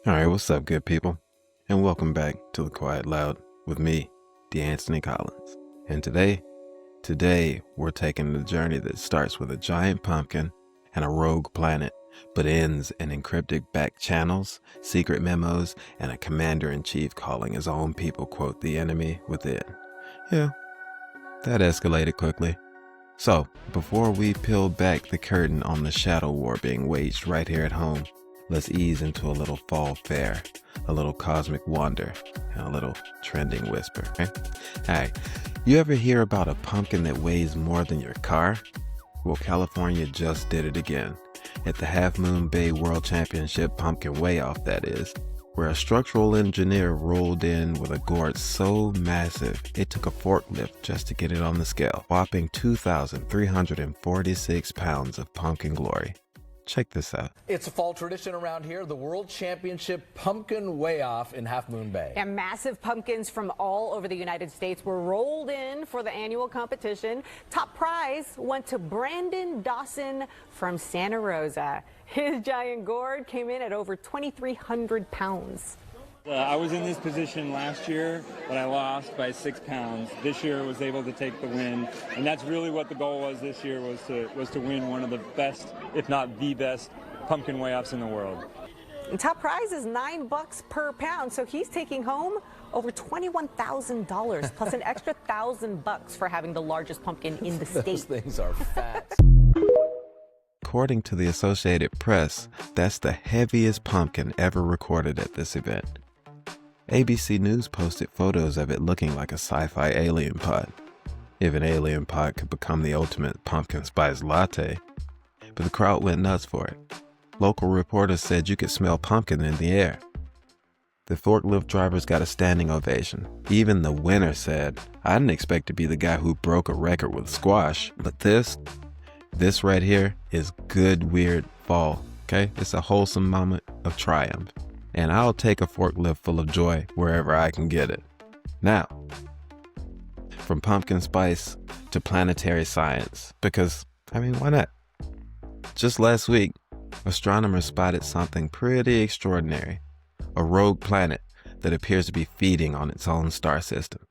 Alright, what's up, good people? And welcome back to The Quiet Loud with me, D'Anthony Collins. And today we're taking a journey that starts with a giant pumpkin and a rogue planet, but ends in encrypted back channels, secret memos, and a commander-in-chief calling his own people, quote, the enemy within. Yeah, that escalated quickly. So, before we peel back the curtain on the shadow war being waged right here at home, let's ease into a little fall fare, a little cosmic wonder, and a little trending whisper. Alright, you ever hear about a pumpkin that weighs more than your car? Well, California just did it again, at the Half Moon Bay World Championship pumpkin weigh-off, that is, where a structural engineer rolled in with a gourd so massive it took a forklift just to get it on the scale, whopping 2,346 pounds of pumpkin glory. Check this out. It's a fall tradition around here, the World Championship Pumpkin Weigh-Off in Half Moon Bay. And massive pumpkins from all over the United States were rolled in for the annual competition. Top prize went to Brandon Dawson from Santa Rosa. His giant gourd came in at over 2,300 pounds. I was in this position last year, but I lost by 6 pounds. This year I was able to take the win, and that's really what the goal was this year, was to win one of the best, if not the best, pumpkin weigh-offs in the world. And top prize is $9 per pound, so he's taking home over $21,000 plus an extra $1,000 for having the largest pumpkin in the state. Those things are fat. According to the Associated Press, that's the heaviest pumpkin ever recorded at this event. ABC News posted photos of it looking like a sci-fi alien pod. If an alien pod could become the ultimate pumpkin spice latte. But the crowd went nuts for it. Local reporters said you could smell pumpkin in the air. The forklift drivers got a standing ovation. Even the winner said, "I didn't expect to be the guy who broke a record with squash, but this right here is good, weird fall, okay? It's a wholesome moment of triumph. And I'll take a forklift full of joy wherever I can get it." Now, from pumpkin spice to planetary science, because, why not? Just last week, astronomers spotted something pretty extraordinary. A rogue planet that appears to be feeding on its own star system.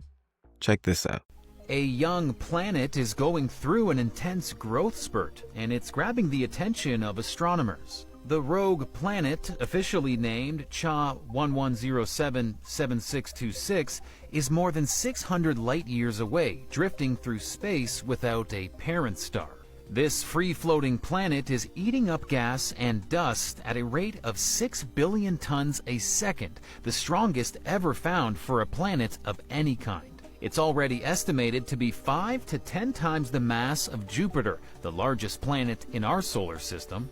Check this out. A young planet is going through an intense growth spurt, and it's grabbing the attention of astronomers. The rogue planet, officially named CHA 11077626, is more than 600 light-years away, drifting through space without a parent star. This free-floating planet is eating up gas and dust at a rate of 6 billion tons a second, the strongest ever found for a planet of any kind. It's already estimated to be 5 to 10 times the mass of Jupiter, the largest planet in our solar system.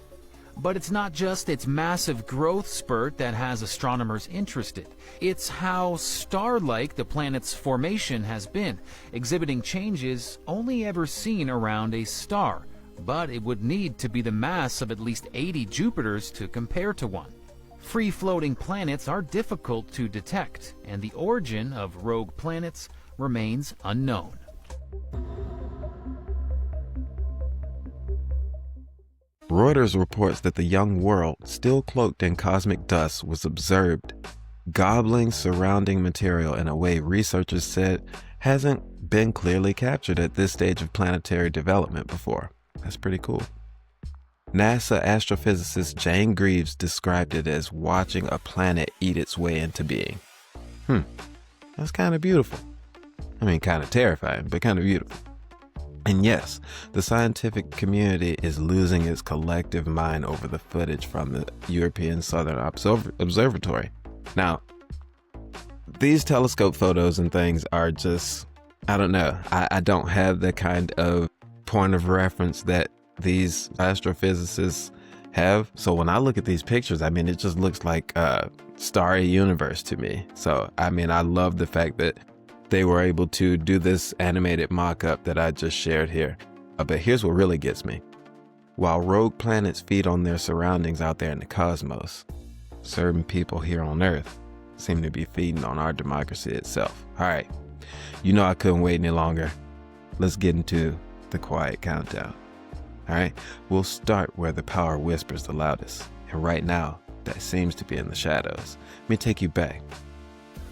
But it's not just its massive growth spurt that has astronomers interested. It's how star-like the planet's formation has been, exhibiting changes only ever seen around a star. But it would need to be the mass of at least 80 Jupiters to compare to one. Free-floating planets are difficult to detect, and the origin of rogue planets remains unknown. Reuters reports that the young world, still cloaked in cosmic dust, was observed gobbling surrounding material in a way researchers said hasn't been clearly captured at this stage of planetary development before. That's pretty cool. NASA astrophysicist Jane Greaves described it as watching a planet eat its way into being. That's kind of beautiful. Kind of terrifying, but kind of beautiful. And yes, the scientific community is losing its collective mind over the footage from the European Southern Observatory. Now, these telescope photos and things are just, I don't know. I don't have the kind of point of reference that these astrophysicists have. So when I look at these pictures, it just looks like a starry universe to me. So, I love the fact that they were able to do this animated mock-up that I just shared here. But here's what really gets me. While rogue planets feed on their surroundings out there in the cosmos, certain people here on Earth seem to be feeding on our democracy itself. All right, I couldn't wait any longer. Let's get into the quiet countdown. All right, we'll start where the power whispers the loudest. And right now, that seems to be in the shadows. Let me take you back.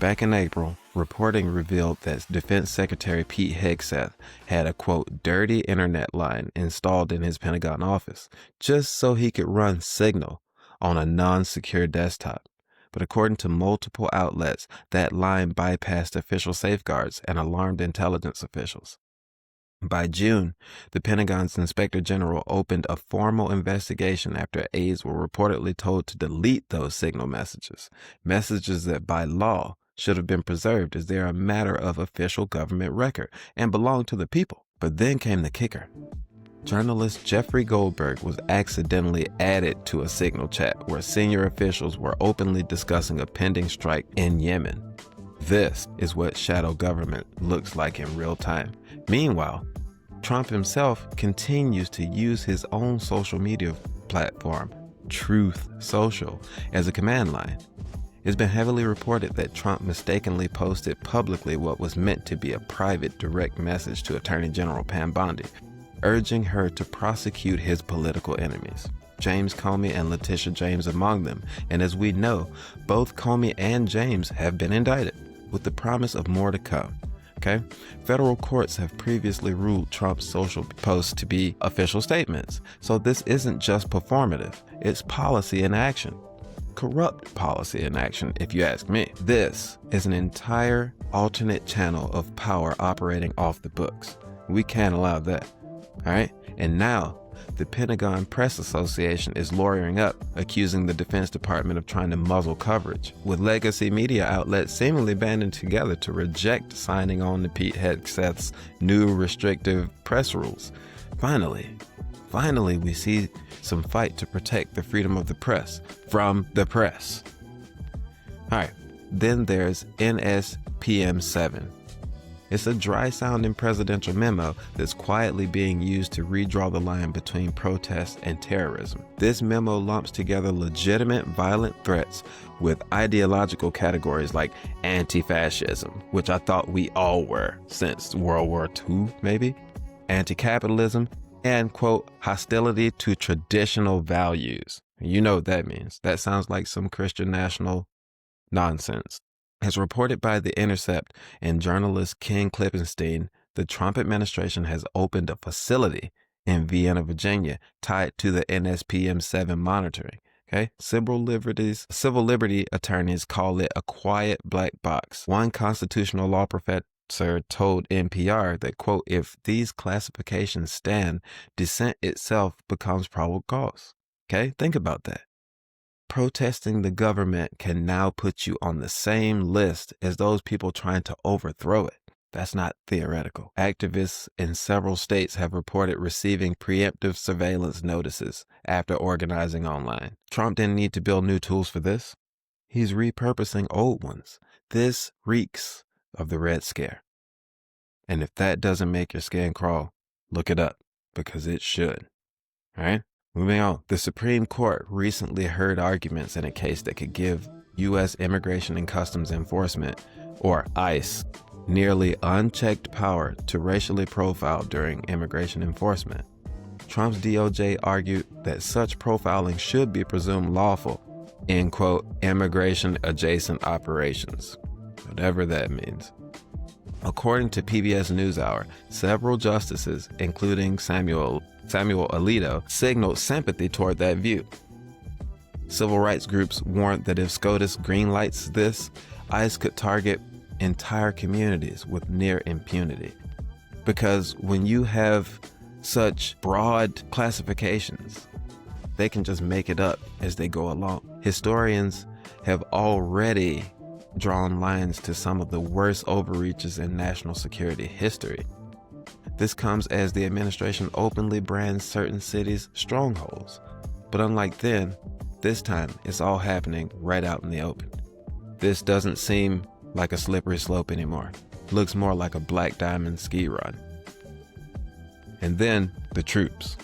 Back in April, reporting revealed that Defense Secretary Pete Hegseth had a, quote, dirty internet line installed in his Pentagon office just so he could run Signal on a non-secure desktop. But according to multiple outlets, that line bypassed official safeguards and alarmed intelligence officials. By June, the Pentagon's Inspector General opened a formal investigation after aides were reportedly told to delete those Signal messages that by law should have been preserved as they are a matter of official government record and belong to the people. But then came the kicker. Journalist Jeffrey Goldberg was accidentally added to a Signal chat where senior officials were openly discussing a pending strike in Yemen. This is what shadow government looks like in real time. Meanwhile, Trump himself continues to use his own social media platform, Truth Social, as a command line. It's been heavily reported that Trump mistakenly posted publicly what was meant to be a private direct message to Attorney General Pam Bondi, urging her to prosecute his political enemies, James Comey and Letitia James among them. And as we know, both Comey and James have been indicted, with the promise of more to come. Okay? Federal courts have previously ruled Trump's social posts to be official statements. So this isn't just performative, it's policy in action. Corrupt policy in action, if you ask me. This is an entire alternate channel of power operating off the books. We can't allow that. All right? And now, the Pentagon Press Association is lawyering up, accusing the Defense Department of trying to muzzle coverage, with legacy media outlets seemingly banding together to reject signing on to Pete Hegseth's new restrictive press rules. Finally, we see some fight to protect the freedom of the press from the press. All right, then there's NSPM 7. It's a dry-sounding presidential memo that's quietly being used to redraw the line between protest and terrorism. This memo lumps together legitimate violent threats with ideological categories like anti-fascism, which I thought we all were since World War II, maybe, anti-capitalism, and, quote, hostility to traditional values. You know what that means. That sounds like some Christian national nonsense. As reported by The Intercept and journalist Ken Klippenstein, the Trump administration has opened a facility in Vienna, Virginia, tied to the NSPM 7 monitoring. Okay, civil liberty attorneys call it a quiet black box. One constitutional law professor told NPR that, quote, if these classifications stand, dissent itself becomes probable cause. Okay, think about that. Protesting the government can now put you on the same list as those people trying to overthrow it. That's not theoretical. Activists in several states have reported receiving preemptive surveillance notices after organizing online. Trump didn't need to build new tools for this. He's repurposing old ones. This reeks of the Red Scare. And if that doesn't make your skin crawl, look it up, because it should. All right? Moving on, the Supreme Court recently heard arguments in a case that could give U.S. Immigration and Customs Enforcement, or ICE, nearly unchecked power to racially profile during immigration enforcement. Trump's DOJ argued that such profiling should be presumed lawful in, quote, immigration-adjacent operations, whatever that means. According to PBS NewsHour, several justices, including Samuel Alito, signaled sympathy toward that view. Civil rights groups warned that if SCOTUS greenlights this, ICE could target entire communities with near impunity. Because when you have such broad classifications, they can just make it up as they go along. Historians have already drawn lines to some of the worst overreaches in national security history. This comes as the administration openly brands certain cities strongholds. But unlike then, this time it's all happening right out in the open. This doesn't seem like a slippery slope anymore. Looks more like a Black Diamond ski run. And then the troops,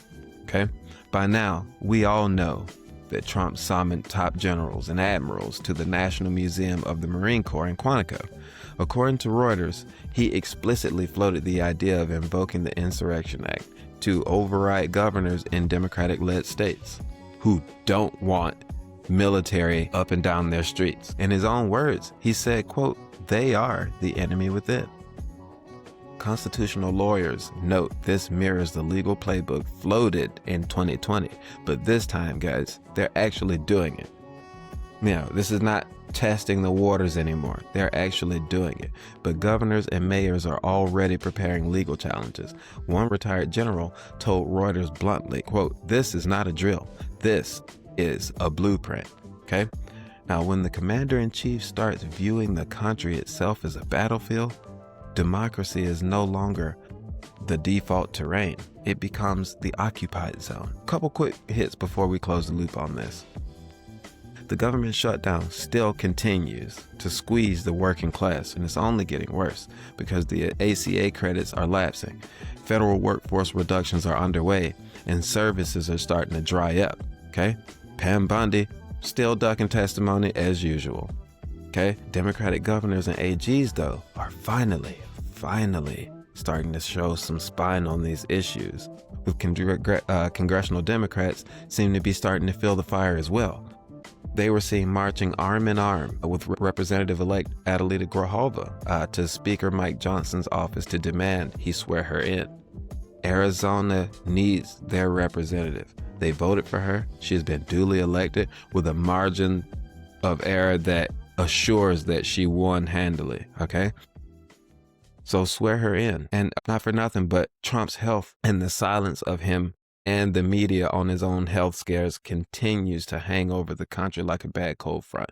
okay? By now, we all know that Trump summoned top generals and admirals to the National Museum of the Marine Corps in Quantico. According to Reuters, he explicitly floated the idea of invoking the Insurrection Act to override governors in Democratic-led states who don't want military up and down their streets. In his own words, he said, quote, "They are the enemy within." Constitutional lawyers note this mirrors the legal playbook floated in 2020, but this time, guys, they're actually doing it. Now, this is not testing the waters anymore. They're actually doing it. But governors and mayors are already preparing legal challenges. One retired general told Reuters bluntly, quote, "This is not a drill. This is a blueprint." Okay? Now, when the commander-in-chief starts viewing the country itself as a battlefield, democracy is no longer the default terrain. It becomes the occupied zone. Couple quick hits before we close the loop on this. The government shutdown still continues to squeeze the working class, and it's only getting worse because the ACA credits are lapsing. Federal workforce reductions are underway, and services are starting to dry up. Okay? Pam Bondi still ducking testimony as usual. Okay? Democratic governors and AGs, though, are finally starting to show some spine on these issues, with congressional Democrats seem to be starting to feel the fire as well. They were seen marching arm in arm with Representative-elect Adelita Grijalva to Speaker Mike Johnson's office to demand he swear her in. Arizona needs their representative. They voted for her. She has been duly elected with a margin of error that assures that she won handily, okay? So swear her in. And not for nothing, but Trump's health and the silence of him and the media on his own health scares continues to hang over the country like a bad cold front.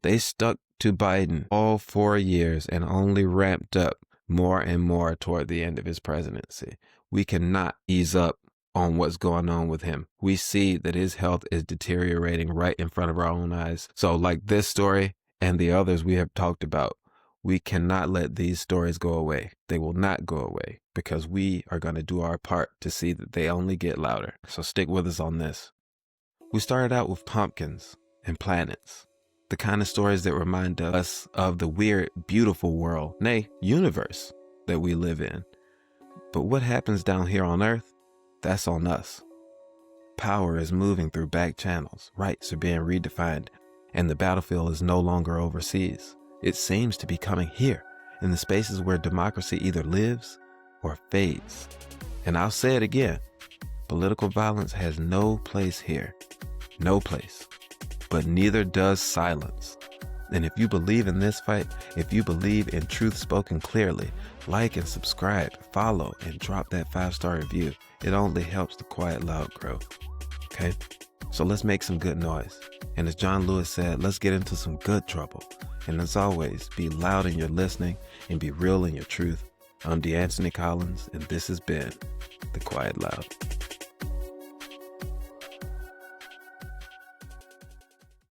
They stuck to Biden all 4 years and only ramped up more and more toward the end of his presidency. We cannot ease up on what's going on with him. We see that his health is deteriorating right in front of our own eyes. So like this story and the others we have talked about, we cannot let these stories go away. They will not go away because we are going to do our part to see that they only get louder. So stick with us on this. We started out with pumpkins and planets, the kind of stories that remind us of the weird, beautiful world, nay, universe that we live in. But what happens down here on Earth, that's on us. Power is moving through back channels, rights are being redefined, and the battlefield is no longer overseas. It seems to be coming here, in the spaces where democracy either lives or fades. And I'll say it again, political violence has no place here. No place. But neither does silence. And if you believe in this fight, if you believe in truth spoken clearly, like and subscribe, follow, and drop that 5-star review. It only helps the Quiet Loud grow. Okay? So let's make some good noise. And as John Lewis said, let's get into some good trouble. And as always, be loud in your listening and be real in your truth. I'm DeAnthony Collins, and this has been The Quiet Loud.